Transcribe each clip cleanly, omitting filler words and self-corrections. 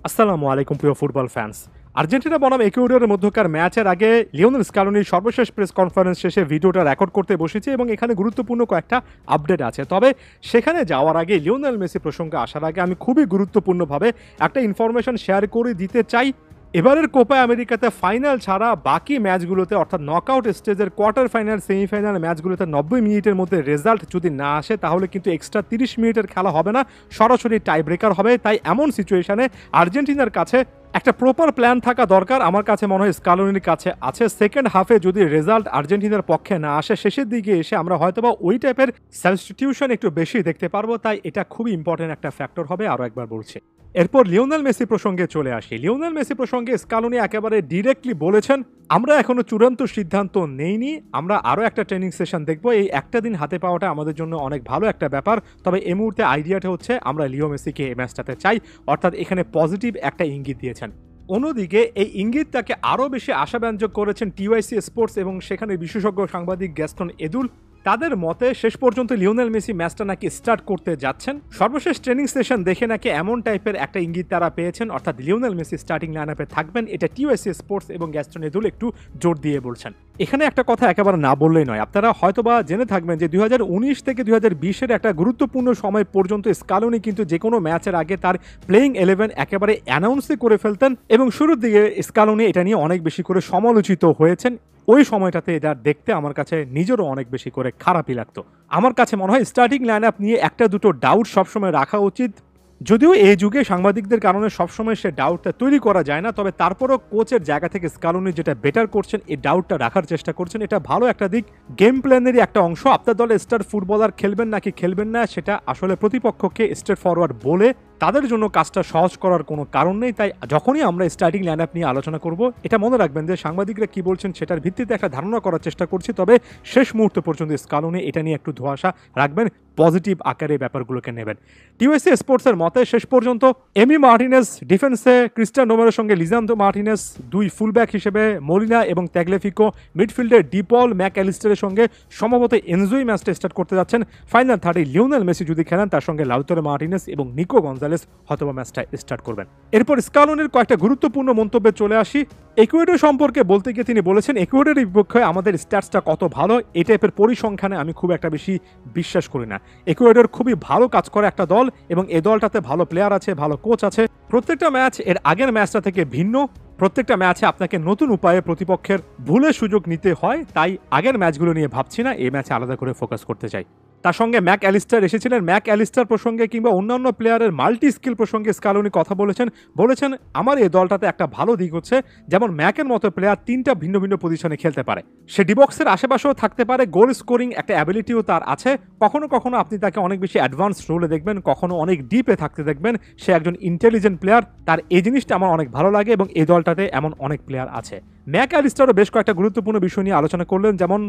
আসসালামু আলাইকুম প্রিয় ফুটবল ফ্যান্স। আর্জেন্টিনা বনাম ইকুয়েডরের মধ্যকার ম্যাচের আগে লিওনেল স্কালোনির সর্বশেষ প্রেস কনফারেন্স শেষে ভিডিওটা রেকর্ড করতে বসেছি এবং এখানে গুরুত্বপূর্ণ কয়েকটা আপডেট আছে। তবে সেখানে যাওয়ার আগে লিওনেল মেসি প্রসঙ্গে আসার আগে আমি খুবই গুরুত্বপূর্ণভাবে একটা ইনফরমেশন শেয়ার করে দিতে চাই। এবারের কোপা আমেরিকাতে ফাইনাল ছাড়া বাকি ম্যাচগুলোতে অর্থাৎ নকআউট স্টেজের কোয়ার্টার ফাইনাল সেমিফাইনাল ম্যাচগুলোতে 90 মিনিটের মধ্যে রেজাল্ট যদি না আসে তাহলে কিন্তু এক্সট্রা 30 মিনিটের খেলা হবে না, সরাসরি টাই ব্রেকার হবে। তাই এমন সিচুয়েশনে আর্জেন্টিনার কাছে একটা প্রপার প্ল্যান থাকা দরকার। আমার কাছে মনে হয় স্কালোনির কাছে আছে। সেকেন্ড হাফে যদি রেজাল্ট আর্জেন্টিনার পক্ষে না আসে, শেষের দিকে এসে আমরা হয়তোবা ওই টাইপের সাবস্টিটিউশন একটু বেশি দেখতে পারবো। তাই এটা খুবই ইম্পর্টেন্ট একটা ফ্যাক্টর হবে, আরও একবার বলছি। এরপর লিওনেল মেসি প্রসঙ্গে চলে আসি। লিওনেল মেসি প্রসঙ্গে স্কালোনি একেবারে ডিরেক্টলি বলেছেন, আমরা এখনো চূড়ান্ত সিদ্ধান্ত নেইনি, আমরা আরও একটা ট্রেনিং সেশন দেখবো। এই একটা দিন হাতে পাওয়াটা আমাদের জন্য অনেক ভালো একটা ব্যাপার। তবে এই মুহূর্তে আইডিয়াটা হচ্ছে আমরা লিও মেসিকে এই ম্যাচটাতে চাই, অর্থাৎ এখানে পজিটিভ একটা ইঙ্গিত দিয়েছেন। অন্যদিকে এই ইঙ্গিতটাকে আরও বেশি আশাব্যঞ্জক করেছেন টিওয়াইসি স্পোর্টস এবং সেখানে বিশেষজ্ঞ সাংবাদিক গ্যাস্টন এদুল। তাদের মতে শেষ পর্যন্ত লিওনেল মেসি ম্যাচটা নাকি স্টার্ট করতে যাচ্ছেন। সর্বশেষ ট্রেনিং সেশন দেখে নাকি এমন টাইপের একটা ইঙ্গিত তারা পেয়েছেন, অর্থাৎ লিওনেল মেসি স্টার্টিং লাইনআপে থাকবেন। এটা টিওএসসি স্পোর্টস এবং গ্যাস্টন এদুল একটু জোর দিয়ে বলছেন। এখানে একটা কথা একেবারে না বললেই নয়, আপনারা হয়তোবা জেনে থাকবেন যে 2019 থেকে 2020-এর একটা গুরুত্বপূর্ণ সময় পর্যন্ত স্কালোনি কিন্তু যে কোনো ম্যাচের আগে তার প্লেইং 11 একেবারে অ্যানাউন্সই করে ফেলতেন এবং শুরুর দিকে স্কালোনি এটা নিয়ে অনেক বেশি করে সমালোচিত হয়েছেন। ওই সময়টাতে এটা দেখতে আমার কাছে নিজেরও অনেক বেশি করে খারাপই লাগতো। আমার কাছে মনে হয় স্টার্টিং লাইন আপ নিয়ে একটা দুটো ডাউট সবসময় রাখা উচিত। যদিও এই যুগে সাংবাদিকদের কারণে সবসময় সে ডাউটটা তৈরি করা যায় না, তবে তারপরও কোচের জায়গা থেকে স্কালোনি যেটা বেটার করছেন, এই ডাউটটা রাখার চেষ্টা করছেন, এটা ভালো একটা দিক। গেম প্ল্যানেরই একটা অংশ। আপনার দলে স্টার ফুটবলার খেলবেন নাকি খেলবেন না সেটা আসলে প্রতিপক্ষকে স্ট্রেট ফরওয়ার্ড বলে তাদের জন্য কাজটা সহজ করার কোনো কারণ নেই। তাই যখনই আমরা স্টার্টিং লাইন আপ নিয়ে আলোচনা করব, এটা মনে রাখবেন যে সাংবাদিকরা কি বলছেন সেটার ভিত্তিতে একটা ধারণা করার চেষ্টা করছি। তবে শেষ মুহূর্ত পর্যন্ত স্কালোনি এটা নিয়ে একটু ধোঁয়াশা রাখবেন, পজিটিভ আকারে ব্যাপারগুলোকে নেবেন। টিওএসসি স্পোর্টসের মতে শেষ পর্যন্ত এমি মার্টিনেজ ডিফেন্সে ক্রিস্টিয়ান নোমেরোর সঙ্গে লিজান্ডো মার্টিনেজ, দুই ফুলব্যাক হিসেবে মলিনা এবং ট্যাগলেফিকো, মিডফিল্ডে ডিপল ম্যাক অ্যালিস্টারের সঙ্গে সম্ভবত এনজোই ম্যাচটা স্টার্ট করতে যাচ্ছেন। ফাইনাল থার্ডে লিওনেল মেসি যদি খেলেন, তার সঙ্গে লাউতারো মার্টিনেজ এবং নিকো গঞ্জালেস হয়তোবা ম্যাচটা স্টার্ট করবেন। এরপর স্কালোনির কয়েকটা গুরুত্বপূর্ণ মন্তব্যে চলে আসি। ইকুয়েডর সম্পর্কে বলতে গিয়ে তিনি বলেছেন, ইকুয়েডরের বিপক্ষে আমাদের স্ট্যাটসটা কত ভালো, এই টাইপের পরিসংখ্যানে আমি খুব একটা বেশি বিশ্বাস করি না। ইকুয়েডর খুবই ভালো কাজ করে একটা দল এবং এই দলটাতে ভালো প্লেয়ার আছে, ভালো কোচ আছে। প্রত্যেকটা ম্যাচ এর আগের ম্যাচটা থেকে ভিন্ন। প্রত্যেকটা ম্যাচে আপনাকে নতুন উপায়ে প্রতিপক্ষের ভুলের সুযোগ নিতে হয়। তাই আগের ম্যাচগুলো নিয়ে ভাবছি না, এই ম্যাচে আলাদা করে ফোকাস করতে চাই। তার সঙ্গে ম্যাক অ্যালিস্টার এসেছিলেন। ম্যাক অ্যালিস্টার প্রসঙ্গে কিংবা অন্যান্য প্লেয়ারের মাল্টি স্কিল প্রসঙ্গে স্কালোনি কথা বলেছেন আমার এই দলটাতে একটা ভালো দিক হচ্ছে, যেমন ম্যাকের মতো প্লেয়ার তিনটা ভিন্ন ভিন্ন পজিশনে খেলতে পারে। সে ডিবক্সের আশেপাশেও থাকতে পারে, গোল স্কোরিং একটা অ্যাবিলিটিও তার আছে। কখনো কখনো আপনি তাকে অনেক বেশি অ্যাডভান্স রোলে দেখবেন, কখনো অনেক ডিপে থাকতে দেখবেন। সে একজন ইন্টেলিজেন্ট প্লেয়ার, তার এই জিনিসটা আমার অনেক ভালো লাগে এবং এই দলটাতে এমন অনেক প্লেয়ার আছে। ম্যাক অ্যালিস্টারও বেশ কয়েকটা গুরুত্বপূর্ণ বিষয় নিয়ে আলোচনা করলেন, যেমন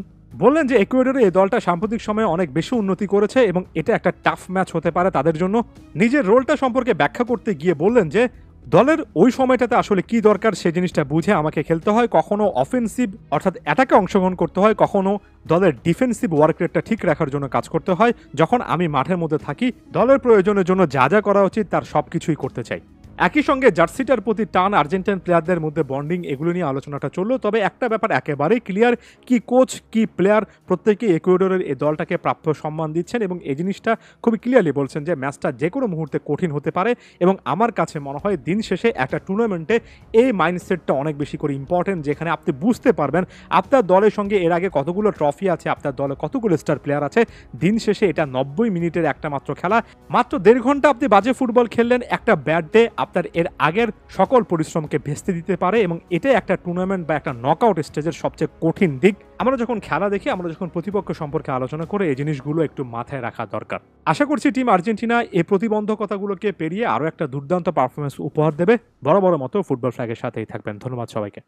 বললেন যে ইকুয়েডরের এই দলটা সাম্প্রতিক সময়ে অনেক বেশি উন্নতি করেছে এবং এটা একটা টাফ ম্যাচ হতে পারে তাদের জন্য। নিজের রোলটা সম্পর্কে ব্যাখ্যা করতে গিয়ে বললেন যে দলের ওই সময়টাতে আসলে কি দরকার সেই জিনিসটা বুঝে আমাকে খেলতে হয়। কখনো অফেন্সিভ অর্থাৎ অ্যাটাকে অংশগ্রহণ করতে হয়, কখনো দলের ডিফেন্সিভ ওয়ার্ক রেটটা ঠিক রাখার জন্য কাজ করতে হয়। যখন আমি মাঠের মধ্যে থাকি, দলের প্রয়োজনের জন্য যা যা করা উচিত তার সব কিছুই করতে চাই। একই সঙ্গে জার্সিটার প্রতি টান, আর্জেন্টাইন প্লেয়ারদের মধ্যে বন্ডিং, এগুলো নিয়ে আলোচনাটা চললো। তবে একটা ব্যাপার একেবারেই ক্লিয়ার, কি কোচ কি প্লেয়ার প্রত্যেকেই ইকুয়েডরের এই দলটাকে প্রাপ্য সম্মান দিচ্ছেন এবং এই জিনিসটা খুবই ক্লিয়ারলি বলছেন যে ম্যাচটা যে কোনো মুহূর্তে কঠিন হতে পারে। এবং আমার কাছে মনে হয় দিন শেষে একটা টুর্নামেন্টে এই মাইন্ডসেটটা অনেক বেশি করে ইম্পর্টেন্ট, যেখানে আপনি বুঝতে পারবেন আপনার দলের সঙ্গে এর আগে কতগুলো ট্রফি আছে, আপনার দলে কতগুলো স্টার প্লেয়ার আছে। দিন শেষে এটা 90 মিনিটের একটা মাত্র খেলা, মাত্র 1.5 ঘন্টা আপনি বাজে ফুটবল খেললেন, একটা ব্যাড ডে আপনার এর আগের সকল পরিশ্রমকে ভেস্তে দিতে পারে এবং এটাই একটা টুর্নামেন্ট বা একটা নকআউট স্টেজের সবচেয়ে কঠিন দিক। আমরা যখন খেলা দেখি, আমরা যখন প্রতিপক্ষ সম্পর্কে আলোচনা করে এই জিনিসগুলো একটু মাথায় রাখা দরকার। আশা করছি টিম আর্জেন্টিনা এই প্রতিবন্ধকতাগুলোকে পেরিয়ে আরও একটা দুর্দান্ত পারফরমেন্স উপহার দেবে। বড় বড় মতো ফুটবল ফ্ল্যাগের সাথেই থাকবেন। ধন্যবাদ সবাইকে।